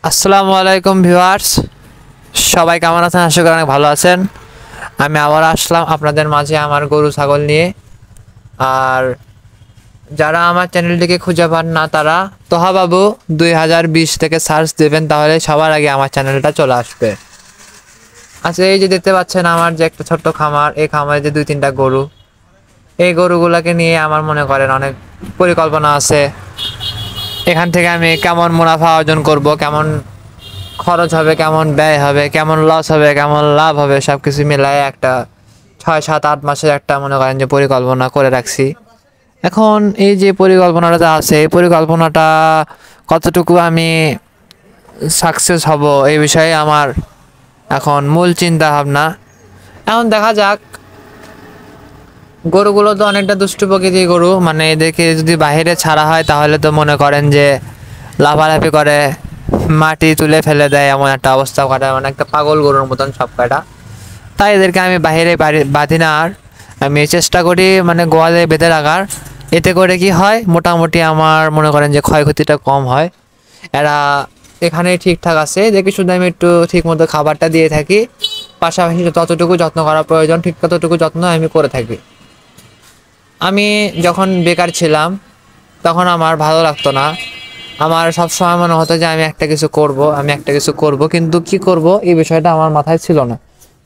আসসালামু আলাইকুম ভিউয়ার্স, সবাই কেমন আছেন? আশা করি অনেক ভালো আছেন। আমি আবার আসলাম আপনাদের মাঝে আমার গরু ছাগল নিয়ে। আর যারা আমার চ্যানেলটিকে খুঁজে পান না তারা তোহা বাবু 2020 থেকে সার্চ দেবেন, তাহলে সবার আগে আমার চ্যানেলটা চলে আসবে। আচ্ছা, এই যে দেখতে পাচ্ছেন আমার যে একটা ছোট্ট খামার, এই খামারে যে 2-3টা গরু, এই গরুগুলোকে নিয়ে আমার মনে করেন অনেক পরিকল্পনা আছে। এখান থেকে আমি কেমন মুনাফা অর্জন করব, কেমন খরচ হবে, কেমন ব্যয় হবে, কেমন লস হবে, কেমন লাভ হবে, সব কিছু মিলায় একটা 6-7-8 মাসের একটা মনে করেন যে পরিকল্পনা করে রাখছি। এখন এই যে পরিকল্পনাটা আছে, এই পরিকল্পনাটা কতটুকু আমি সাকসেস হব এই বিষয়ে আমার এখন মূল চিন্তা ভাবনা। এখন দেখা যাক, গরুগুলো তো অনেকটা দুষ্টু প্রকৃতির গরু, মানে এদেরকে যদি বাইরে ছাড়া হয় তাহলে তো মনে করেন যে লাফালাফি করে, মাটি তুলে ফেলে দেয়, এমন একটা অবস্থা করে, মানে একটা পাগল গরুর মতন সব কয়টা। তাই এদেরকে আমি বাইরে বাঁধি না, আর আমি চেষ্টা করি মানে গোয়ালে বেঁধে রাখার। এতে করে কি হয়, মোটামুটি আমার মনে করেন যে ক্ষয়ক্ষতিটা কম হয়। এরা এখানে ঠিকঠাক আছে দেখি, শুধু আমি একটু ঠিক মতো খাবারটা দিয়ে থাকি, পাশাপাশি ততটুকু যত্ন করা প্রয়োজন ঠিক ততটুকু যত্ন আমি করে থাকি। আমি যখন বেকার ছিলাম তখন আমার ভালো লাগতো না, আমার সব সময় মনে হতো যে আমি একটা কিছু করব, আমি একটা কিছু করব, কিন্তু কি করব এই বিষয়টা আমার মাথায় ছিল না।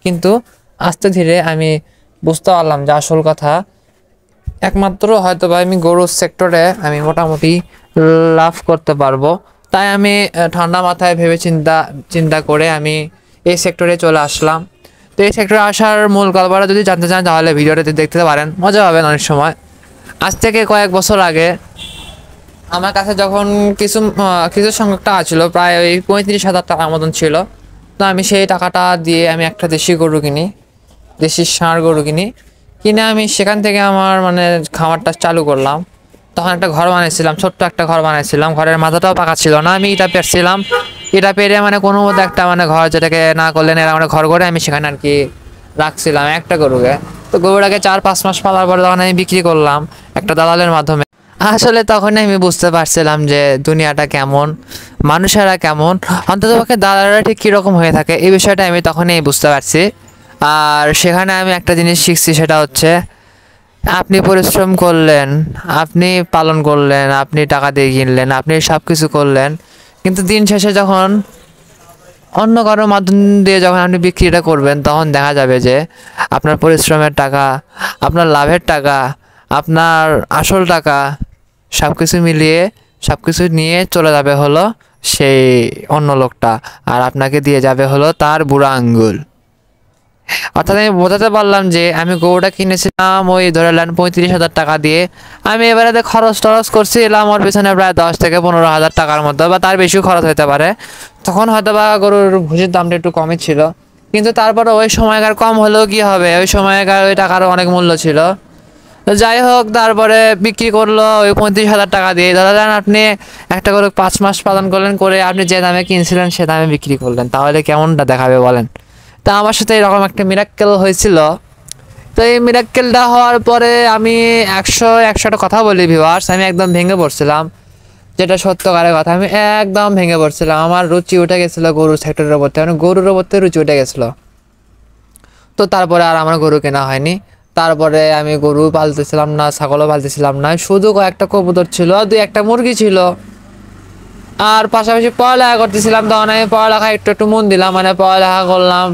কিন্তু আস্তে ধীরে আমি বুঝতে পারলাম যে আসল কথা একমাত্র হয়তো বা আমি গরুর সেক্টরে আমি মোটামুটি লাভ করতে পারবো। তাই আমি ঠান্ডা মাথায় ভেবে চিন্তা চিন্তা করে আমি এই সেক্টরে চলে আসলাম। তো এই সেক্টরে আসার মূল গল্পটা যদি জানতে চান তাহলে ভিডিওটা দেখতে পারেন, মজা পাবেন অনেক সময়। আজ থেকে কয়েক বছর আগে আমার কাছে যখন কিছু সংখ্যক টাকা ছিল, প্রায় ওই 35,000 টাকার মতন ছিল। তো আমি সেই টাকাটা দিয়ে আমি একটা দেশি গরু কিনি, দেশি ষাঁড় গরু কিনে আমি সেখান থেকে আমার মানে খামারটা চালু করলাম। তখন একটা ঘর বানিয়েছিলাম, ছোট্ট একটা ঘর বানিয়েছিলাম, ঘরের মাথাটাও পাকা ছিল না, আমি ইটা পেরছিলাম। ইটা পেরে মানে কোনো মতো একটা মানে ঘর, যেটাকে না করলেন এরা মানে ঘর করে আমি সেখানে আর কি রাখছিলাম একটা গরুকে। তো গরুটাকে 4-5 মাস পালার পরে তখন আমি বিক্রি করলাম একটা দালালের মাধ্যমে। আসলে তখন আমি বুঝতে পারছিলাম যে দুনিয়াটা কেমন, মানুষেরা কেমন, অন্ততপক্ষে দালালরা ঠিক কীরকম হয়ে থাকে, এই বিষয়টা আমি তখনই বুঝতে পারছি। আর সেখানে আমি একটা জিনিস শিখছি, সেটা হচ্ছে আপনি পরিশ্রম করলেন, আপনি পালন করলেন, আপনি টাকা দিয়ে কিনলেন, আপনি সব কিছু করলেন, কিন্তু দিন শেষে যখন অন্য কারোর মাধ্যম দিয়ে যখন আপনি বিক্রিটা করবেন তখন দেখা যাবে যে আপনার পরিশ্রমের টাকা, আপনার লাভের টাকা, আপনার আসল টাকা সব কিছু মিলিয়ে সব কিছু নিয়ে চলে যাবে হলো সেই অন্য লোকটা, আর আপনাকে দিয়ে যাবে হলো তার বুড়া আঙ্গুল। অর্থাৎ আমি বোঝাতে পারলাম যে আমি গরুটা কিনেছিলাম ওই ধরে নেন 35,000 টাকা দিয়ে, আমি এবারে খরচ টরচ করছিলাম ওর পেছনে প্রায় 10 থেকে 15 হাজার টাকার মতো, বা তার বেশিও খরচ হতে পারে। তখন হয়তো বা গরুর ভুষির দামটা একটু কমই ছিল, কিন্তু তারপরে ওই সময়কার কম হলেও কি হবে, ওই সময়কার ওই টাকারও অনেক মূল্য ছিল। তো যাই হোক, তারপরে বিক্রি করলো ওই 35,000 টাকা দিয়ে। ধরা যান আপনি একটা গরু 5 মাস পালন করলেন, করে আপনি যে দামে কিনছিলেন সে দামে বিক্রি করলেন, তাহলে কেমনটা দেখাবে বলেন? তা আমার সাথে এরকম একটা মিরাক্কেল হয়েছিল। তো এই মিরাক্কেলটা হওয়ার পরে আমি একশোটা কথা বলি ভিউয়ার্স, আমি একদম ভেঙে পড়ছিলাম, যেটা সত্যকারের কথা, আমি একদম ভেঙে পড়ছিলাম। আমার রুচি উঠে গেছিলো গরুর সেক্টরের উপর থেকে, মানে গরুর উপর থেকে রুচি উঠে গেছিলো। তো তারপরে আর আমার গরু কেনা হয়নি। তারপরে আমি গরু পালতেছিলাম না, ছাগলও পালতেছিলাম না, শুধু কয়েকটা কবুতর ছিল, 2-1টা মুরগি ছিল, আর পাশাপাশি পড়ালেখা করতেছিলাম। তখন আমি পড়ালেখা একটু একটু মন দিলাম, মানে পড়ালেখা করলাম।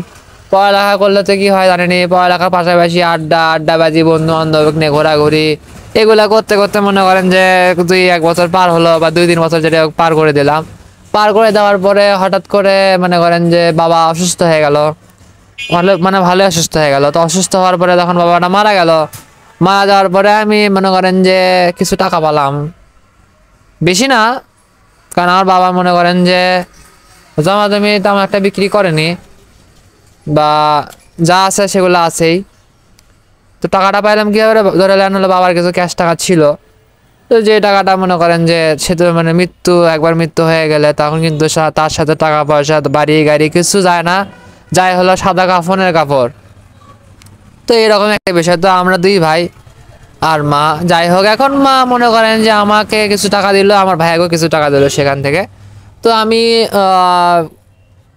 পড়ালেখা করলে তো কি হয় জানেনি, পড়ালেখার পাশাপাশি আড্ডাবাজি, বন্ধু বান্ধব নিয়ে ঘোরাঘুরি, এগুলা করতে করতে মনে করেন যে 2-1 বছর পার হলো, বা 2-3 বছর যেটা পার করে দিলাম। পার করে দেওয়ার পরে হঠাৎ করে মনে করেন যে বাবা অসুস্থ হয়ে গেল, ভালো অসুস্থ হয়ে গেল। তো অসুস্থ হওয়ার পরে তখন বাবাটা মারা গেল। মারা যাওয়ার পরে আমি মনে করেন যে কিছু টাকা পেলাম, বেশি না, কারণ আমার বাবা মনে করেন যে জমি তেমন একটা বিক্রি করেনি, বা যা আছে সেগুলো আছেই। তো টাকাটা পাইলাম কীভাবে, ধরে নেন হলো বাবার কিছু ক্যাশ টাকা ছিল। তো যে টাকাটা মনে করেন যে সে তো মানে একবার মৃত্যু হয়ে গেলে তখন কিন্তু তার সাথে টাকা পয়সা, বাড়ি গাড়ি কিছু যায় না, যাই হলো সাদা কাফনের কাপড়। তো এরকম একটা বিষয়। তো আমরা 2 ভাই আর মা, যাই হোক এখন মা মনে করেন যে আমাকে কিছু টাকা দিল, আমার ভাইয়াকেও কিছু টাকা দিল সেখান থেকে। তো আমি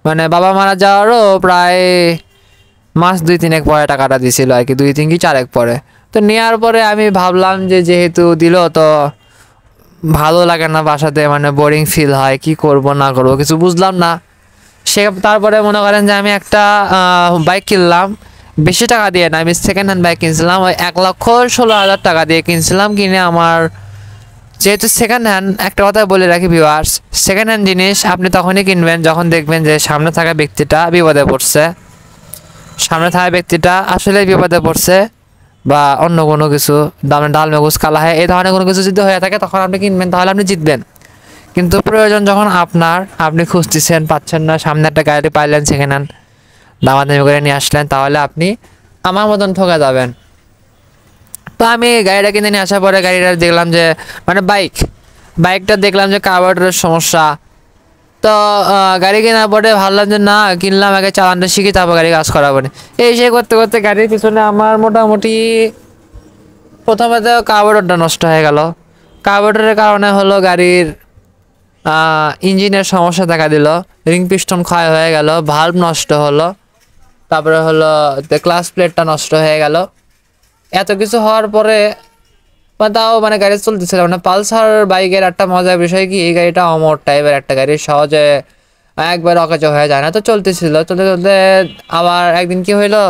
মানে বাবা মারা যাওয়ারও প্রায় মাস 2-3 পরে টাকাটা দিছিল আর কি, 2-3 কি 4 পরে। তো নেওয়ার পরে আমি ভাবলাম যে যেহেতু দিল তো ভালো লাগে না বাসাতে, মানে বোরিং ফিল হয়, কি করব না করব কিছু বুঝলাম না। তারপরে মনে করেন যে আমি একটা বাইক কিনলাম, বেশি টাকা দিয়ে না, আমি সেকেন্ড হ্যান্ড বাইক কিনছিলাম, ওই 1,16,000 টাকা দিয়ে কিনছিলাম। কিনে আমার যেহেতু সেকেন্ড হ্যান্ড, একটা কথা বলে রাখি ভিউয়ার্স, সেকেন্ড হ্যান্ড জিনিস আপনি তখনই কিনবেন যখন দেখবেন যে সামনে থাকা ব্যক্তিটা বিপদে পড়ছে, সামনে থাকা ব্যক্তিটা আসলে বিপদে পড়ছে, বা অন্য কোনো কিছু ডাল মেঘুস কালা হয় এই ধরনের কোনো কিছু যদি হয়ে থাকে তখন আপনি কিনবেন, তাহলে আপনি জিতবেন। কিন্তু প্রয়োজন যখন আপনি খুঁজতেছেন পাচ্ছেন না, সামনে একটা গাড়ি পাইলেন সেকেন্ড হ্যান্ড, দামাদামি করে নিয়ে আসলেন, তাহলে আপনি আমার মতন ঠকে যাবেন। তো আমি গাড়িটা কিনে নিয়ে আসার পরে গাড়িটা দেখলাম যে মানে বাইকটা দেখলাম যে কার্বোরেটরের সমস্যা। তো গাড়ি কেনার পরে ভাবলাম যে না, কিনলাম আগে চালানটা শিখি তারপর গাড়ি কাজ করাবো না। এই সে করতে করতে গাড়ির পিছনে আমার মোটামুটি প্রথমে তো কার্বোরেটরটা নষ্ট হয়ে গেল। কার্বোরেটরের কারণে হলো গাড়ির ইঞ্জিনের সমস্যা দেখা দিল, রিং পিস্টন ক্ষয় হয়ে গেল, ভাল্ব নষ্ট হলো, তারপরে হলো ক্লাচ প্লেটটা নষ্ট হয়ে গেল। এত কিছু হওয়ার পরে তাও মানে গাড়ি চলতেছিল। মানে পালসার বাইকের একটা মজার বিষয় কি, এই গাড়িটা অমর টাইপের একটা গাড়ি, সহজে একবার অকেজো হয়ে যায় না। তো চলতেছিল, চলতে চলতে আবার একদিন কি হইলো,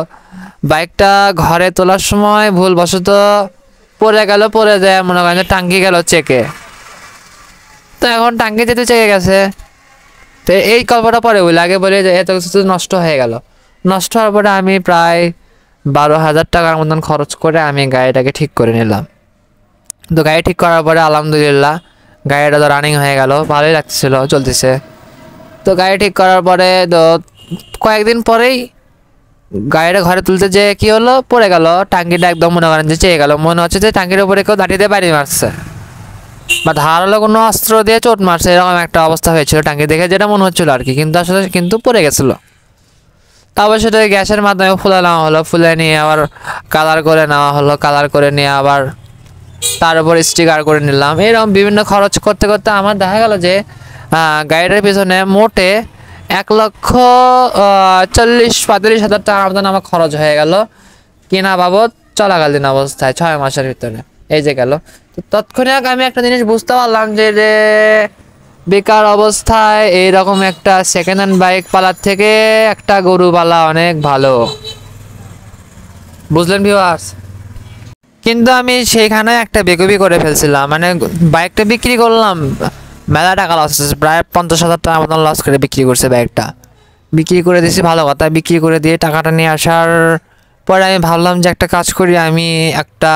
বাইকটা ঘরে তোলার সময় ভুলবশত পড়ে গেল, পড়ে যায় মনে করেন টাঙ্কি গেল চেকে। তো এখন টাঙ্কি যেতে চেকে গেছে। তো এই গল্পটা পরে বলি, আগে বলি যে এত কিছু নষ্ট হয়ে গেল। নষ্ট হওয়ার পরে আমি প্রায় 12,000 টাকার মতন খরচ করে আমি গাড়িটাকে ঠিক করে নিলাম। তো গাড়ি ঠিক করার পরে আলহামদুলিল্লাহ গাড়িটা তো রানিং হয়ে গেল, ভালোই লাগতেছিল, চলতেছে। তো গাড়ি ঠিক করার পরে তো কয়েকদিন পরেই গাড়িটা ঘরে তুলতে যে কি হলো, পড়ে গেল টাঙ্কিটা, একদম মনে করেন যে চেয়ে গেল, মনে হচ্ছে যে টাঙ্কির উপরে কেউ দাঁড়িয়ে বাড়ি মারছে বা ধারালো কোনো অস্ত্র দিয়ে চোট মারছে, এরকম একটা অবস্থা হয়েছিল টাঙ্কি দেখে, যেটা মনে হচ্ছিল আর কি, কিন্তু আসলে কিন্তু পড়ে গেছিলো। তারপর সেটা গ্যাসের মাধ্যমে ফুলে নেওয়া হলো, ফুলে নিয়ে আবার কালার করে নেওয়া হলো, কালার করে নিয়ে আবার তার উপর স্টিকার করে নিলাম। এরকম বিভিন্ন খরচ করতে করতে আমার দেখা গেল যে গাড়িটার পিছনে মোটে 1,40,45,000 টাকার মতন আমার খরচ হয়ে গেল কেনা বাবদ, চলাকালীন অবস্থায় 6 মাসের ভিতরে এই যে গেল। তো তৎক্ষণাৎ আমি একটা জিনিস বুঝতে পারলাম যে বেকার অবস্থায় এইরকম একটা সেকেন্ড হ্যান্ড বাইক পালার থেকে একটা গরু পালা অনেক ভালো, বুঝলেন ভিউয়ার্স? কিন্তু আমি সেইখানে একটা বেকুবি করে ফেলছিলাম, মানে বাইকটা বিক্রি করলাম, মেলা টাকা লস হচ্ছে, প্রায় 50,000 টাকা মতন লস করে বিক্রি করছে বাইকটা। বিক্রি করে দিয়েছি, ভালো কথা, বিক্রি করে দিয়ে টাকাটা নিয়ে আসার পরে আমি ভাবলাম যে একটা কাজ করি, আমি একটা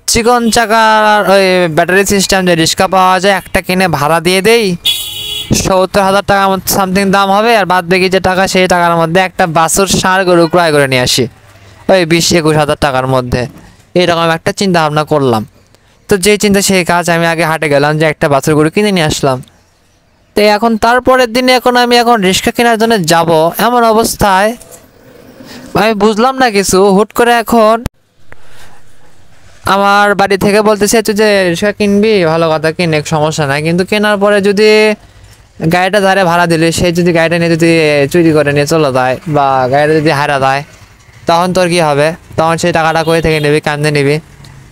চিকন চাকার ওই ব্যাটারি সিস্টেম যে রিক্সা পাওয়া যায় একটা কিনে ভাড়া দিয়ে দেই, 70,000 টাকা সামথিং দাম হবে, আর বাদ বাকি যে টাকা সেই টাকার মধ্যে একটা বাছুর ষাঁড় গরু ক্রয় করে নিয়ে আসি ওই 20-21 হাজার টাকার মধ্যে। এরকম একটা চিন্তা ভাবনা করলাম। তো যেই চিন্তা সেই কাজ, আমি আগে হাটে গেলাম যে একটা বাছুর গরু কিনে নিয়ে আসলাম। তো এখন তারপরের দিনে আমি এখন রিক্সা কেনার জন্য যাব, এমন অবস্থায় আমি বুঝলাম না কিছু, হুট করে এখন আমার বাড়ি থেকে বলতেছে তুই যে রিক্সা কিনবি ভালো কথা, কিনে সমস্যা নাই, কিন্তু কেনার পরে যদি গাড়িটা যারে ভাড়া দিলে সে যদি গাড়িটা নিয়ে যদি চুরি করে নিয়ে চলে যায় বা গাড়িটা যদি হারা যায়, তখন তোর কি হবে? তখন সেই টাকাটা কই থেকে নিবি, কান্দে নিবি?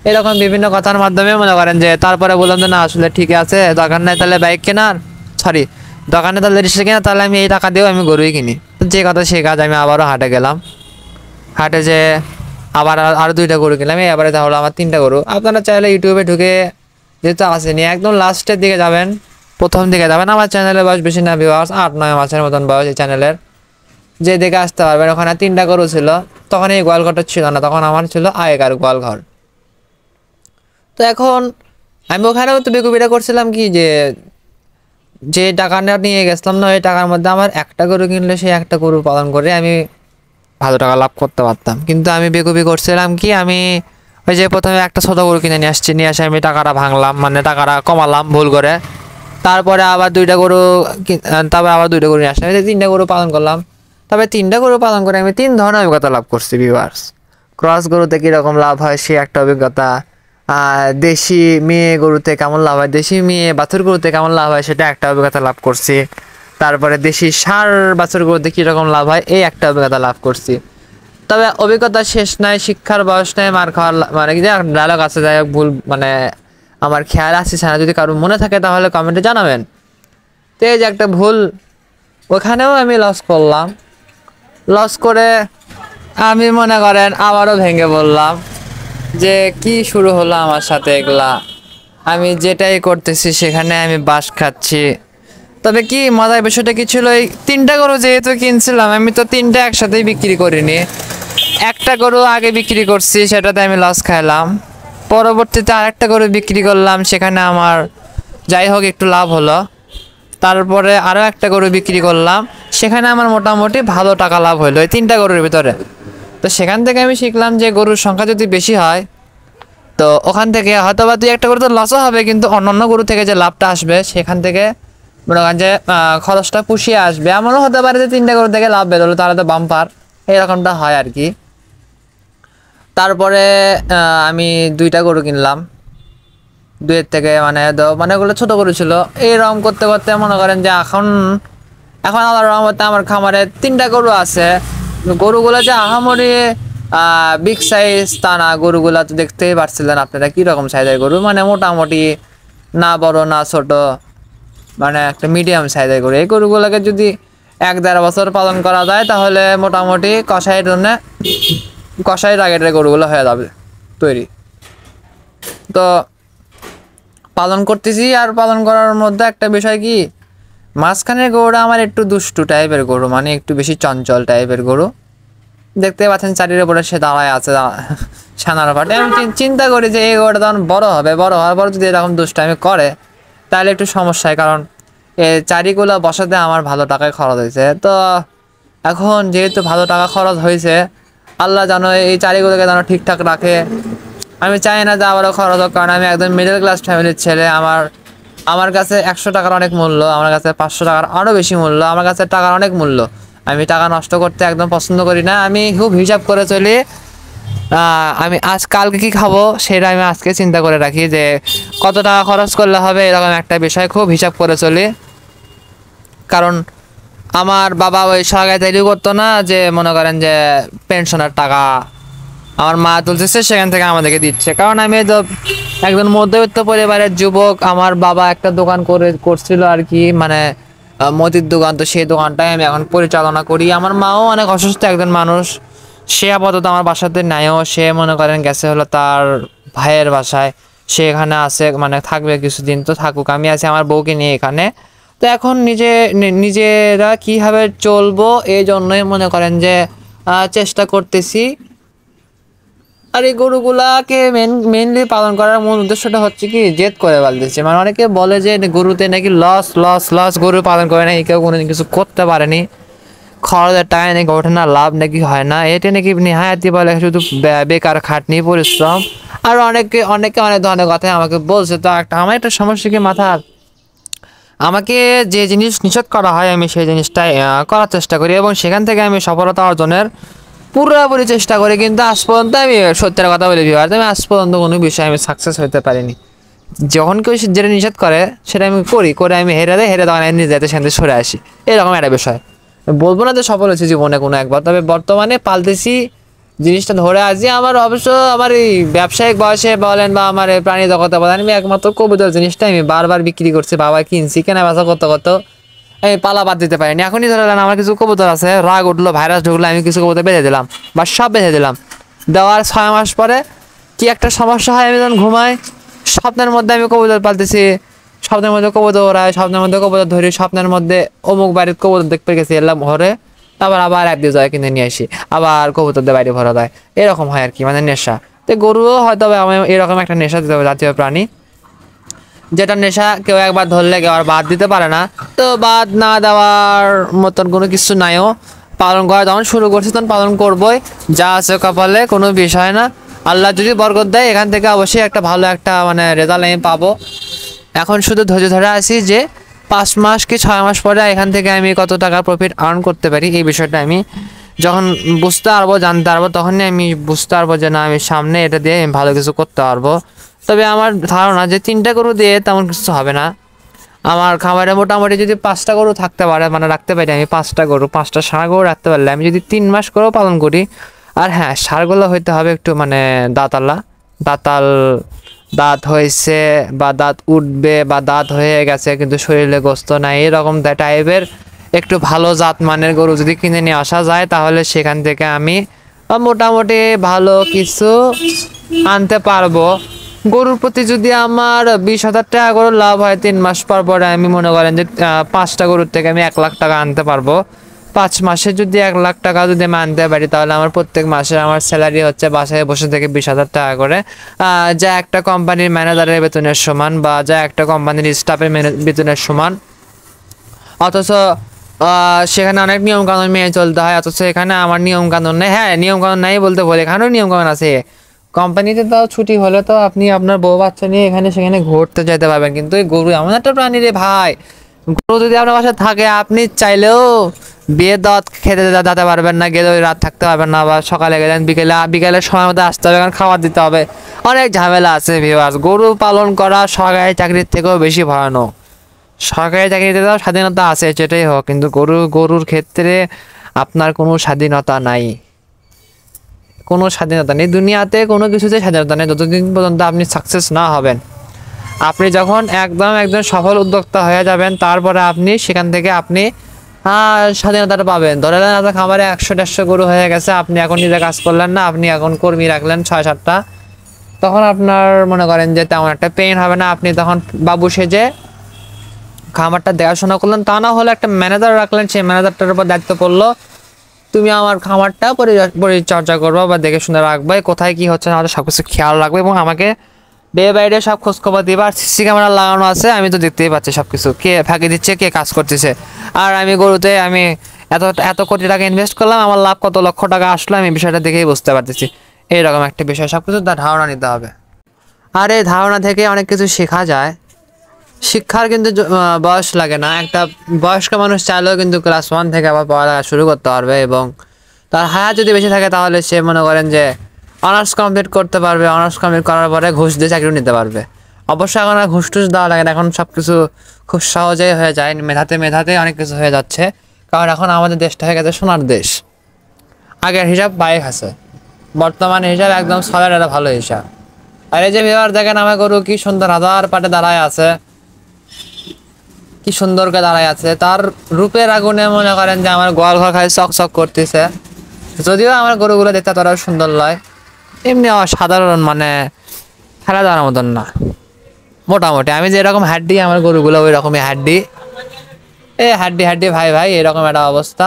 এরকম বিভিন্ন কথার মাধ্যমে মনে করেন যে তারপরে বললাম যে না আসলে ঠিক আছে, দরকার নাই তাহলে বাইক কেনার, সরি দরকার নেই তাহলে রিক্সা কেনার, তাহলে আমি এই টাকা দিয়েও আমি গরুই কিনি। যে কথা সেই কাজ, আমি আবারও হাটে গেলাম, হাটে যে আবার আরও 2টা গরু কিনলাম, এবারে তাহলে আমার 3টা গরু। আপনারা চাইলে ইউটিউবে ঢুকে, যেহেতু আসেনি একদম লাস্টের দিকে যাবেন, প্রথম দিকে যাবেন, আমার চ্যানেলের বয়স বেশি না ভিউয়ার্স, 8-9 মাসের মতন বয়স এই চ্যানেলের, যে দেখে আসতে পারবেন। ওখানে 3টা গরু ছিল, তখন এই গোয়ালঘরটা ছিল না, তখন আমার ছিল আগেকার গোয়ালঘর। তো এখন আমি ওখানেও তো বেকুবিটা করছিলাম কি, যে টাকাটা নিয়ে গেছিলাম না, ওই টাকার মধ্যে আমার একটা গরু কিনলে সেই একটা গরু পালন করে আমি ভালো টাকা লাভ করতে পারতাম। কিন্তু আমি বেকুবি করছিলাম কি, আমি ওই যে প্রথমে একটা ছোটো গরু কিনে নিয়ে আসে আমি টাকাটা ভাঙলাম, মানে টাকাটা কমালাম ভুল করে, তারপরে আবার 2টা গরু, তারপর আবার 2টা গরু নিয়ে আসলাম, 3টা গরু পালন করলাম। তবে 3টা গরু পালন করে আমি 3 ধরনের অভিজ্ঞতা লাভ করছি ভিউয়ার্স। ক্রস গরুতে কীরকম লাভ হয় সে একটা অভিজ্ঞতা, দেশি মেয়ে গরুতে কেমন লাভ হয়, দেশি মেয়ে বাছুর গরুতে কেমন লাভ হয় সেটা একটা অভিজ্ঞতা লাভ করছি। তারপরে দেশি ষাঁড় বাছুর গরুতে কীরকম লাভ হয় এই একটা অভিজ্ঞতা লাভ করছি। তবে অভিজ্ঞতা শেষ নাই, শিক্ষার বয়স নাই, মার খাওয়ার মানে কি ডায়লগ আছে, যাই হোক ভুল মানে আমার খেয়াল আসছে না, যদি কারো মনে থাকে তাহলে কমেন্টে জানাবেন। তো এই যে একটা ভুল, ওখানেও আমি লস করলাম, লস করে আমি মনে করেন আবারও ভেঙে বললাম যে কি শুরু হলো আমার সাথে এগুলা, আমি যেটাই করতেছি সেখানে আমি বাস খাচ্ছি। তবে কি মজার বিষয়টা কি ছিল, এই 3টা গরু যেহেতু কিনছিলাম আমি তো 3টা একসাথেই বিক্রি করিনি, একটা গরু আগে বিক্রি করছি সেটাতে আমি লস খাইলাম, পরবর্তীতে আরেকটা গরু বিক্রি করলাম সেখানে আমার যাই হোক একটু লাভ হলো, তারপরে আরও একটা গরু বিক্রি করলাম সেখানে আমার মোটামুটি ভালো টাকা লাভ হলো এই 3টা গরুর ভিতরে। তো সেখান থেকে আমি শিখলাম যে গরুর সংখ্যা যদি বেশি হয় তো ওখান থেকে হয়তো বা 2-1টা গরু তো লসও হবে, কিন্তু অন্যান্য গরু থেকে যে লাভটা আসবে সেখান থেকে মনে করেন যে খরচটা পুষিয়ে আসবে। এমনও হতে পারে যে 3টা গরু থেকে লাভ বেরোলো তাহলে তো বাম্পার, এরকমটা হয় আর কি। তারপরে আমি 2টা গরু কিনলাম, 2-এর থেকে মানে ওগুলো ছোটো গরু ছিল। এইরকম করতে করতে মনে করেন যে এখন আল্লাহর রহমতে আমার খামারে 3টা গরু আছে। গরুগুলো যে আহামরি বিগ সাইজ তা না, গরুগুলা তো দেখতেই পারছিলেন আপনারা কীরকম সাইজের গরু, মানে মোটামুটি না বড় না ছোট, মানে একটা মিডিয়াম সাইজের গরু। এই গরুগুলোকে যদি 1-1.5 বছর পালন করা যায় তাহলে মোটামুটি কষাইয়ের জন্য কষাই টার্গেটের গরুগুলো হয়ে যাবে তৈরি। তো পালন করতেছি, আর পালন করার মধ্যে একটা বিষয় কি, মাঝখানের গরুটা আমার একটু দুষ্টু টাইপের গরু, মানে একটু বেশি চঞ্চল টাইপের গরু। দেখতে পাচ্ছেন চারির উপরে সে দাঁড়ায় আছে ছানার পাটে। আমি চিন্তা করি যে এই গরুটা তখন বড় হবে, বড় হওয়ার পর যদি এরকম দুষ্টামি করে তাহলে একটু সমস্যায়, কারণ এই চারিগুলো বসাতে আমার ভালো টাকায় খরচ হয়েছে। তো এখন যেহেতু ভালো টাকা খরচ হয়েছে, আল্লাহ জানো এই চারিগুলোকে যেন ঠিকঠাক রাখে। আমি চাই না যে আবারও খরচ হোক, কারণ আমি একদম মিডল ক্লাস ফ্যামিলির ছেলে। আমার কাছে 100 টাকার অনেক মূল্য, আমার কাছে 500 টাকার আরও বেশি মূল্য, আমার কাছে টাকার অনেক মূল্য। আমি টাকা নষ্ট করতে একদম পছন্দ করি না, আমি খুব হিসাব করে চলি। আমি কালকে কি খাবো সেটা আমি আজকে চিন্তা করে রাখি, যে কত টাকা খরচ করলে হবে এরকম একটা বিষয় খুব হিসাব করে চলি। কারণ আমার বাবা ওই সরকারি চাকরি করতো না, যে মনে করেন যে পেনশনের টাকা আমার মা তুলতেছে সেখান থেকে আমাদেরকে দিচ্ছে। কারণ আমি তো একজন মধ্যবিত্ত পরিবারের যুবক, আমার বাবা একটা দোকান করছিল আর কি, মানে মুদির দোকান। তো সেই দোকানটাই আমি এখন পরিচালনা করি। আমার মাও অনেক অসুস্থ একজন মানুষ, সে আপাতত আমার বাসাতে নাইও, সে মনে করেন গেছে হলো তার ভাইয়ের বাসায়, সে এখানে আছে, মানে থাকবে কিছুদিন, তো থাকুক, আমি আছি আমার বউকে নিয়ে এখানে। তো এখন নিজেরা কীভাবে চলবো এই জন্যই মনে করেন যে চেষ্টা করতেছি। আর এই গরুগুলাকে মেনলি পালন করার মূল উদ্দেশ্যটা হচ্ছে কি, জেদ করে পালতেছে। মানে অনেকে বলে যে গরুতে নাকি লস লস লস, গরু পালন করে নাকি কেউ কোনোদিন কিছু করতে পারেনি, খরচের টাকা নাকি ওঠে না, লাভ নাকি হয় না, এটা নাকি নেহায়াতি বলে শুধু বেকার খাটনি পরিশ্রম। আর অনেকে অনেক ধরনের কথা আমাকে বলছে। তো আমার একটা সমস্যা কি মাথার, আমাকে যে জিনিস নিষেধ করা হয় আমি সেই জিনিসটাই করার চেষ্টা করি, এবং সেখান থেকে আমি সফলতা অর্জনের পুরোপুরি চেষ্টা করি। কিন্তু আজ পর্যন্ত আমি সত্যের কথা বলে বিভাগ, আমি আজ পর্যন্ত কোনো বিষয়ে আমি সাকসেস হতে পারিনি। যখন কেউ যেটা নিষেধ করে সেটা আমি করে আমি হেরে তখন আমি নিজেদের সাথে সরে আসি, এরকম একটা বিষয়। বলবো না যে সফল হয়েছে জীবনে কোনো একবার, তবে বর্তমানে পালতেছি, জিনিসটা ধরে আছি। আমার অবশ্য আমার এই ব্যবসায়িক বয়সে বলেন বা আমার এই প্রাণী জগতে বলেন, আমি একমাত্র কবুতর জিনিসটা আমি বারবার বিক্রি করছি, বাবা কিনছি, কেনা বেচা করতে আমি পালা বাদ দিতে পারিনি। এখনই ধরে নেন আমার কিছু কবুতর আছে, রাগ উঠলো, ভাইরাস ঢুকলো, আমি কিছু কবুতর বেঁধে দিলাম বা সব বেঁধে দিলাম। দেওয়ার 6 মাস পরে কি একটা সমস্যা হয়, আমি যখন ঘুমাই স্বপ্নের মধ্যে আমি কবুতর পালতেছি, স্বপ্নের মধ্যে কবুতর ওড়ায়, স্বপ্নের মধ্যে কবুতর ধরি, স্বপ্নের মধ্যে অমুক বাড়ির কবুতর দেখতে গেছি এলাম ঘরে, আবার এক দিয়ে যায় কিনে নিয়ে আসি, আবার কবুতর দিয়ে বাইরে ভরা দেয়, এরকম হয় আর কি, মানে নেশা। তো গরুও হয়তো আমি এরকম একটা নেশা দিতে হবে, জাতীয় প্রাণী, যেটা নেশা কেউ একবার ধরলে কেউ আর বাদ দিতে পারে না। তো বাদ না দেওয়ার মতন কোনো কিছু নাইও, পালন করা যখন শুরু করছি তখন পালন করবোই, যা আছে কপালে কোনো বিষয় না। আল্লাহ যদি বরকত দেয় এখান থেকে অবশ্যই একটা ভালো একটা মানে রেজাল্ট আমি পাবো। এখন শুধু ধৈর্য ধরে আছি যে 5 মাস কি 6 মাস পরে এখান থেকে আমি কত টাকা প্রফিট আর্ন করতে পারি, এই বিষয়টা আমি যখন বুঝতে পারবো, জানতে পারবো, তখনই আমি বুঝতে পারবো যে না, আমি সামনে এটা দিয়ে আমি ভালো কিছু করতে পারবো। তবে আমার ধারণা যে 3টা গরু দিয়ে তেমন কিছু হবে না। আমার খামারে মোটামুটি যদি 5টা গরু থাকতে পারে, মানে রাখতে পারি আমি 5টা গরু, 5টা ষাঁড় গরু রাখতে পারলে আমি যদি 3 মাস করেও পালন করি। আর হ্যাঁ, ষাঁড়গুলো হইতে হবে একটু মানে দাঁতাল, দাঁত হয়েছে বা দাঁত উঠবে বা দাঁত হয়ে গেছে কিন্তু শরীরে গোস্ত নাই, এরকম টাইপের একটু ভালো জাত মানের গরু যদি কিনে নিয়ে আসা যায় তাহলে সেখান থেকে আমি মোটামুটি ভালো কিছু আনতে পারবো। গরুর প্রতি যদি আমার 20,000 টাকা করে লাভ হয় 3 মাস পর পরে, আমি মনে করেন যে 5টা গরুর থেকে আমি 1 লাখ টাকা আনতে পারবো। 5 মাসে যদি 1 লাখ টাকা যদি আমি আনতে পারি তাহলে আমার প্রত্যেক মাসে আমার স্যালারি হচ্ছে বাসায় বসে থেকে 20,000 টাকা করে, যা একটা কোম্পানির ম্যানেজারের বেতনের সমান বা যা একটা কোম্পানির স্টাফের বেতনের সমান। অথচ সেখানে অনেক নিয়ম কানুন মেনে চলতে হয়, অথচ এখানে আমার নিয়ম কানুন নেই। হ্যাঁ, নিয়ম কানুন নাই বলতে বলে এখানেও নিয়ম কানুন আছে। কোম্পানিতে তাও ছুটি হলে তো আপনি আপনার বউ বাচ্চা নিয়ে এখানে সেখানে ঘুরতে যেতে পারবেন, কিন্তু এই গরু এমন একটা প্রাণী রে ভাই, গরু যদি আপনার বাসায় থাকে আপনি চাইলেও বিয়ের দাওয়াত খেতে যেতে পারবেন না, গেলে ওই রাত থাকতে পারবেন না, বা সকালে গেলেন বিকেলের সময় মধ্যে আসতে হবে, কারণ খাবার দিতে হবে, অনেক ঝামেলা আছে ভিউয়ার্স। গরু পালন করা সরকারি চাকরির থেকেও বেশি ভয়ানক। সরকারি চাকরিতে তো স্বাধীনতা আছে যেটাই হোক, কিন্তু গরুর ক্ষেত্রে আপনার কোনো স্বাধীনতা নাই, কোনো স্বাধীনতা নেই দুনিয়াতে, কোনো কিছুতে স্বাধীনতা নেই যতদিন পর্যন্ত আপনি সাকসেস না হবেন। আপনি যখন একদম সফল উদ্যোক্তা হয়ে যাবেন তারপরে আপনি সেখান থেকে আপনি স্বাধীনতাটা পাবেন। ধরে নেন আপনার খামারে 100-150 গরু হয়ে গেছে, আপনি এখন নিজে কাজ করলেন না, আপনি এখন কর্মী রাখলেন 6-7টা, তখন আপনার মনে করেন যে তেমন একটা পেইন হবে না। আপনি তখন বাবু সেজে খামারটা দেখাশোনা করলেন, তা না হলে একটা ম্যানেজার রাখলেন, সেই ম্যানেজারটার উপর দায়িত্ব পড়লো তুমি আমার খামারটা পরিচর্যা করবো বা দেখে শুনে রাখবে, কোথায় কি হচ্ছে না হচ্ছে সবকিছু খেয়াল রাখবে এবং আমাকে ডে বাই ডে সব খোঁজখবর দিবে। আর সিসি ক্যামেরা লাগানো আছে, আমি তো দেখতেই পাচ্ছি সবকিছু, কে ফাঁকি দিচ্ছে কে কাজ করতেছে। আর আমি গরুতে আমি এত এত কোটি টাকা ইনভেস্ট করলাম, আমার লাভ কত লক্ষ টাকা আসলো, আমি বিষয়টা দেখেই বুঝতে পারতেছি। এইরকম একটা বিষয়, সবকিছু তার ধারণা নিতে হবে। আর এই ধারণা থেকে অনেক কিছু শেখা যায়। শিক্ষার কিন্তু বয়স লাগে না, একটা বয়স্ক মানুষ চাইলেও কিন্তু ক্লাস 1 থেকে আবার পড়ালেখা শুরু করতে পারবে এবং তার হায়াত যদি বেশি থাকে তাহলে সে মনে করেন যে অনার্স কমপ্লিট করতে পারবে। অনার্স কমপ্লিট করার পরে ঘুষ দিয়ে চাকরি নিতে পারবে। অবশ্যই এখন আর ঘুষ টুস দেওয়া লাগে না, এখন সব কিছু খুব সহজেই হয়ে যায়, মেধাতে অনেক কিছু হয়ে যাচ্ছে। কারণ এখন আমাদের দেশটা হয়ে গেছে সোনার দেশ। আগের হিসাব বাইক আছে, বর্তমানে হিসাব একদম সলের একটা ভালো হিসাব। আর এই যে বিবার দেখেন আমার গরু কি সুন্দর হাজার পাটে দাঁড়ায় আছে, কি সুন্দর করে দাঁড়ায় আছে, তার রূপের আগুনে মনে করেন যে আমার গোয়াল ঘর খালি চকচক করতেছে। যদিও আমার গরুগুলো দেখতে তোরা সুন্দর লয়, এমনি সাধারণ মানে খেলা দেওয়ার মতন না, মোটামুটি আমি যেরকম হাড্ডি আমার গরুগুলো ওই রকমই হাড্ডি, এই হাড্ডি ভাই এরকম একটা অবস্থা।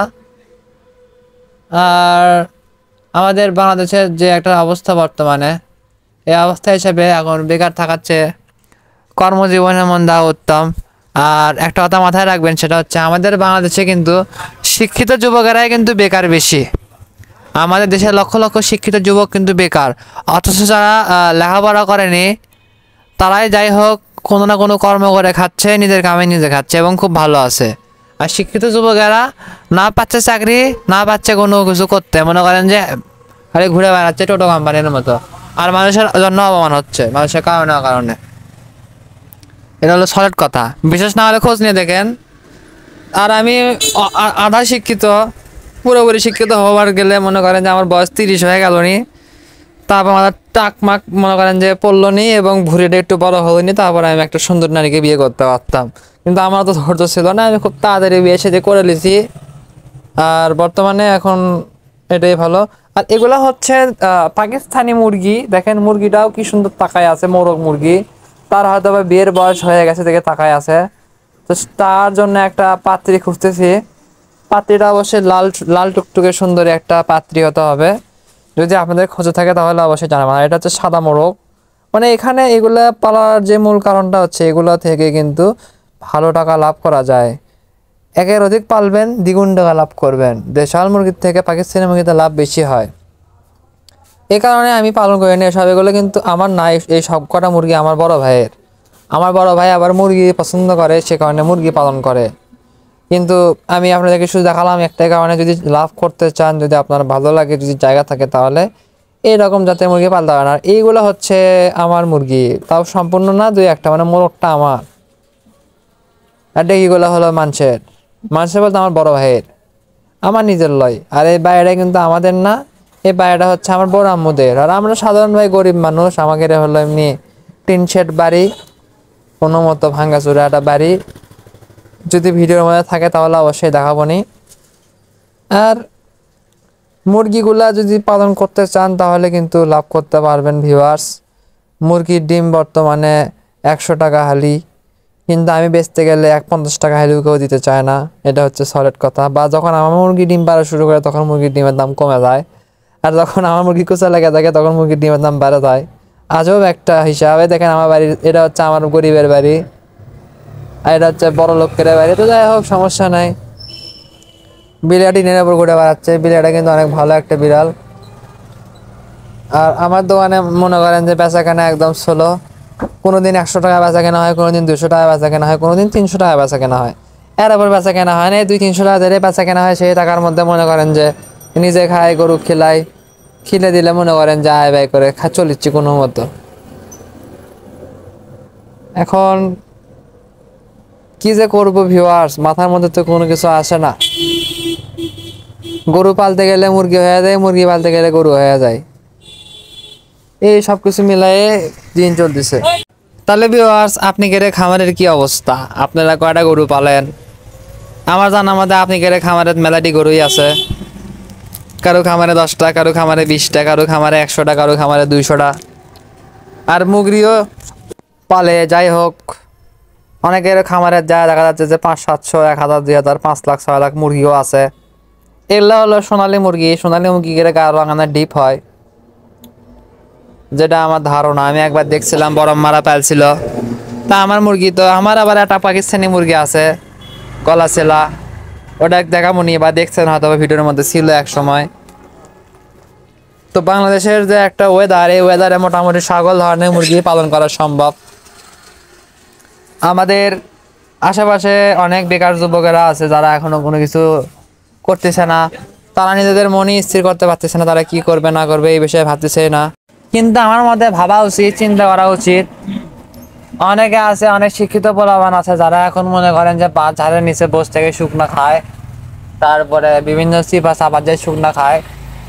আর আমাদের বাংলাদেশের যে একটা অবস্থা বর্তমানে, এই অবস্থা হিসেবে এখন বেকার থাকার চেয়ে কর্মজীবনে মন দেওয়া উত্তম। আর একটা কথা মাথায় রাখবেন, সেটা হচ্ছে আমাদের বাংলাদেশে কিন্তু শিক্ষিত যুবকেরাই কিন্তু বেকার বেশি। আমাদের দেশে লক্ষ লক্ষ শিক্ষিত যুবক কিন্তু বেকার, অথচ যারা লেখাপড়া করেনি তারাই যাই হোক কোনো না কোনো কর্ম করে খাচ্ছে, নিজের কামে নিজে খাচ্ছে এবং খুব ভালো আছে। আর শিক্ষিত যুবকেরা না পাচ্ছে চাকরি, না পাচ্ছে কোনো কিছু করতে, মনে করেন যে খালি ঘুরে বেড়াচ্ছে টোটো কোম্পানির মতো, আর মানুষের জন্য অপমান হচ্ছে মানুষের কারণে। এটা হলো সলিড কথা, বিশেষ না হলে খোঁজ নিয়ে দেখেন। আর আমি আধা শিক্ষিত, পুরোপুরি শিক্ষিত হওয়ার গেলে মনে করেন যে আমার বয়স 30 হয়ে গেল নি, তারপর আমার টাকমাক মনে করেন যে পড়লো নি এবং ভুঁড়িটা একটু বড় হয়নি, তারপর আমি একটা সুন্দর নারীকে বিয়ে করতে পারতাম, কিন্তু আমার তো ধৈর্য ছিল না, আমি খুব তাড়াতাড়ি বিয়ে সাথে করে নিয়েছি। আর বর্তমানে এখন এটাই ভালো। আর এগুলা হচ্ছে পাকিস্তানি মুরগি, দেখেন মুরগিটাও কি সুন্দর তাকায় আছে, মোরগ মুরগি, তার হয়তো বা বিয়ের বয়স হয়ে গেছে দেখে তাকায় আছে। তো তার জন্য একটা পাত্রী খুঁজতেছি, পাত্রীটা অবশ্যই লাল টুকটুকে সুন্দরী একটা পাত্রী হতে হবে। যদি আপনাদের খোঁজে থাকে তাহলে অবশ্যই জানাবেন। আর এটা হচ্ছে সাদা মোরগ, মানে এখানে এগুলা পালার যে মূল কারণটা হচ্ছে এগুলো থেকে কিন্তু ভালো টাকা লাভ করা যায়। একের অধিক পালবেন, দ্বিগুণ টাকা লাভ করবেন। দেশাল মুরগির থেকে পাকিস্তানি মুরগিতে লাভ বেশি হয়, এই কারণে আমি পালন করি না এসব। এগুলো কিন্তু আমার না, এই সব কটা মুরগি আমার বড় ভাইয়ের। আমার বড় ভাই আবার মুরগি পছন্দ করে, সে কারণে মুরগি পালন করে। কিন্তু আমি আপনাদেরকে শুধু দেখালাম একটাই কারণে, যদি লাভ করতে চান, যদি আপনার ভালো লাগে, যদি জায়গা থাকে, তাহলে এইরকম জাতের মুরগি পালতে পারেন। আর এইগুলো হচ্ছে আমার মুরগি, তাও সম্পূর্ণ না, দুই একটা, মানে মোরগটা আমার, আর ডেকিগুলো হলো মানুষের। মানুষের বলতে আমার বড় ভাইয়ের, আমার নিজের লয়। আর এই বাড়িটা কিন্তু আমাদের না, এই বাড়িটা হচ্ছে আমার বড় আম্মুদের। আর আমরা সাধারণ ভাই গরিব মানুষ, আমাদের হলো এমনি টিন শেড বাড়ি, কোনো মতো ভাঙ্গাচুরা একটা বাড়ি। যদি ভিডিওর মধ্যে থাকে তাহলে অবশ্যই দেখাবো নি। আর মুরগিগুলা যদি পালন করতে চান তাহলে কিন্তু লাভ করতে পারবেন ভিউয়ার্স। মুরগির ডিম বর্তমানে 100 টাকা হালি, কিন্তু আমি বেচতে গেলে 50 টাকা হালিও কেউ দিতে চায় না, এটা হচ্ছে সলিড কথা। বা যখন আমার মুরগি ডিম পাড়া শুরু করে তখন মুরগির ডিমের দাম কমে যায়, আর যখন আমার মুরগি কুচা লেগে থাকে তখন মুরগির ডিমের দাম বেড়ে যায়। আজব একটা হিসাবে। দেখেন আমার বাড়ির, এটা হচ্ছে আমার গরিবের বাড়ি, আর এটা হচ্ছে বড় লোকের বাড়ি। তো যাই হোক, সমস্যা নাই। বিড়ালটি টিনের উপর ঘুরে বেড়াচ্ছে, বিড়ালটা কিন্তু অনেক ভালো একটা বিড়াল। আর আমার দোকানে মনে করেন যে বেচা কেনা একদম স্লো। কোনোদিন 100 টাকা বেচা কেনা হয়, কোনোদিন 200 টাকা বেচা কেনা হয়, কোনোদিন 300 টাকা বেচা কেনা হয়। এর উপর বেচা কেনা হয় না, 200-300 টাকা ধরে বেচা কেনা হয়। সেই টাকার মধ্যে মনে করেন যে নিজে খাই, গরু খিলাই, খিলে দিলে মনে করেন যে আয় ব্যয় করে চলিচ্ছি কোনো মতো। এখন কি যে করবো ভিউয়ার্স, মাথার মধ্যে তো কোনো কিছু আসে না। গরু পালতে গেলে মুরগি হয়ে যায়, মুরগি পালতে গেলে গরু হয়ে যায়, এই সব কিছু মিলাই দিন চলতেছে। তাহলে ভিউয়ার্স, আপনি গেলে খামারের কি অবস্থা? আপনারা কয়টা গরু পালেন? আমার জানা মতে আপনি গেলে খামারের মেলাটি গরুই আছে। কারো খামারে 10টা, কারো খামারে 20টা, কারো খামারে 100টা, কারো খামারে 200টা। আর মুরগিও পালে, যাই হোক। অনেকের খামারের যা দেখা যাচ্ছে যে 500-700, 1000, 2000, 5 লাখ, 6 লাখ মুরগিও আছে। এগুলো হলো সোনালী মুরগি। সোনালী মুরগি গেলে গায়ের লাগানো ডিপ হয়, যেটা আমার ধারণা। আমি একবার দেখছিলাম বরম মারা পালছিল। তা আমার মুরগি তো, আমার আবার একটা পাকিস্তানি মুরগি আছে গলা ছেলা, ওটা দেখামনি বা দেখছেন হয়তো ভিডিওর মধ্যে, ছিল এক সময়। তো বাংলাদেশের যে একটা ওয়েদার, এই ওয়েদারে মোটামুটি সকল ধরনের মুরগি পালন করা সম্ভব। আমাদের আশেপাশে অনেক বেকার যুবকেরা আছে যারা এখনো কোনো কিছু করতেছে না, তারা নিজেদের মনই স্থির করতে পারতেছে না, তারা কি করবে না করবে এই বিষয়ে ভাবতেছে না। কিন্তু আমার মধ্যে ভাবা উচিত, চিন্তা করা উচিত। অনেকে আছে, অনেক শিক্ষিত পোলাপান আছে যারা এখন মনে করেন যে পাঁচ ঝাড়ের নিচে বসে থেকে শুকনা খায়, তারপরে বিভিন্ন চিপা চাপা দিয়ে শুকনা খায়।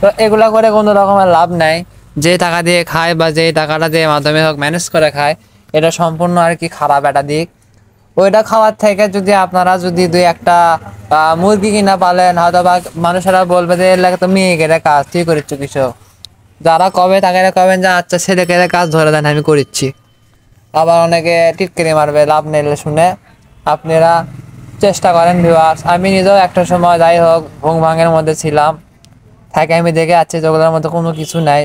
তো এগুলা করে কোনো রকমের লাভ নাই। যে টাকা দিয়ে খায় বা যে টাকাটা দিয়ে মাধ্যমে হোক ম্যানেজ করে খায়, এটা সম্পূর্ণ আর কি খারাপ একটা দিক। ওইটা খাওয়ার থেকে যদি আপনারা যদি দুই একটা মুরগি কিনা পালেন, হয়তো বা মানুষেরা বলবে যে এর লাগে তো মেয়ে গেলে কাজ, তুই করিচ্ছ কিছু। যারা কবে তাকে কবেন যে আচ্ছা ছেলেকে কাজ ধরে দেন, আমি করিচ্ছি। আবার অনেকে টিটকিরি মারবে লাভ নেলে শুনে। আপনারা চেষ্টা করেন ভিউয়ার্স। আমি নিজেও একটা সময় যাই হোক ভুং ভাঙের মধ্যে ছিলাম, থাকে আমি দেখে আছি যেগুলোর মধ্যে কোনো কিছু নাই,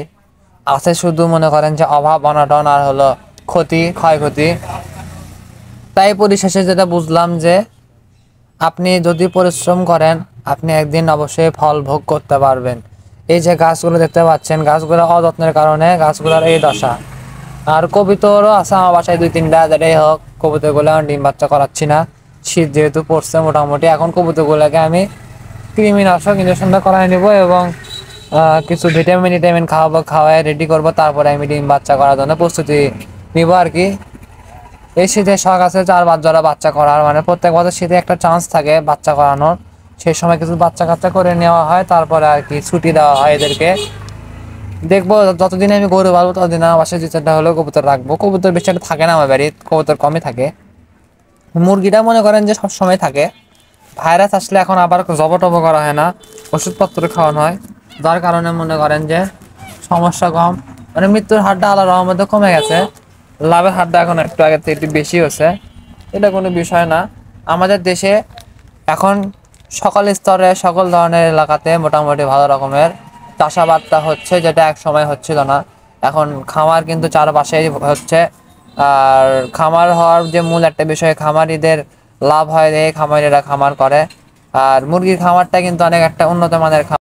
আছে শুধু মনে করেন যে অভাব অনটন আর হলো ক্ষতি, ক্ষয়ক্ষতি। তাই পরিশেষে যেটা বুঝলাম যে আপনি যদি পরিশ্রম করেন, আপনি একদিন অবশ্যই ফল ভোগ করতে পারবেন। এই যে গাছগুলো দেখতে পাচ্ছেন, গাছগুলো অযত্নের কারণে গাছগুলোর এই দশা। আর কবুতরও আছে আমার বাসায় 2-3টা, যেটাই হোক কবুতরগুলো আমি ডিম বাচ্চা করাচ্ছি না, শীত যেহেতু পড়ছে মোটামুটি। এখন কবুতরগুলোকে আমি কৃমিনাশক ইঞ্জেকশনটা করাই নেবো এবং কিছু ভিটামিন খাওয়াবো, খাওয়াই রেডি করবো, তারপরে আমি ডিম বাচ্চা করার জন্য প্রস্তুতি নিব আর কি। এই শীতে শখ আছে 4 জোড়া বাচ্চা করার, মানে প্রত্যেক বছর শীতে একটা চান্স থাকে বাচ্চা করানোর। সেই সময় কিছু বাচ্চা কাচ্চা করে নেওয়া হয়, তারপরে আর কি ছুটি দেওয়া হয় এদেরকে। দেখবো যতদিন আমি গরু পালবো ততদিন আমার বাসায় 2-4টা হলেও কবুতর রাখবো। কবুতর বেশি একটা থাকে না আমার বাড়ি, কবুতর কমই থাকে। মুরগিটা মনে করেন যে সবসময় থাকে। ভাইরাস আসলে এখন আবার জবটব করা হয় না, ওষুধপত্র খাওয়ানো হয়, যার কারণে মনে করেন যে সমস্যা কম। মানে মৃত্যুর হারটা আল্লাহর রহমতে কমে গেছে, লাভের হারটা এখন একটু আগের থেকে একটু বেশি হচ্ছে। এটা কোনো বিষয় না। আমাদের দেশে এখন সকল স্তরে সকল ধরনের এলাকাতে মোটামুটি ভালো রকমের চাষাবাদটা হচ্ছে, যেটা এক সময় হচ্ছিল না। এখন খামার কিন্তু চারপাশেই হচ্ছে। আর খামার হওয়ার যে মূল একটা বিষয়, খামারিদের লাভ হয়, এই খামারিরা খামার করে। আর মুরগির খামারটা কিন্তু অনেক একটা উন্নত মানের খামার।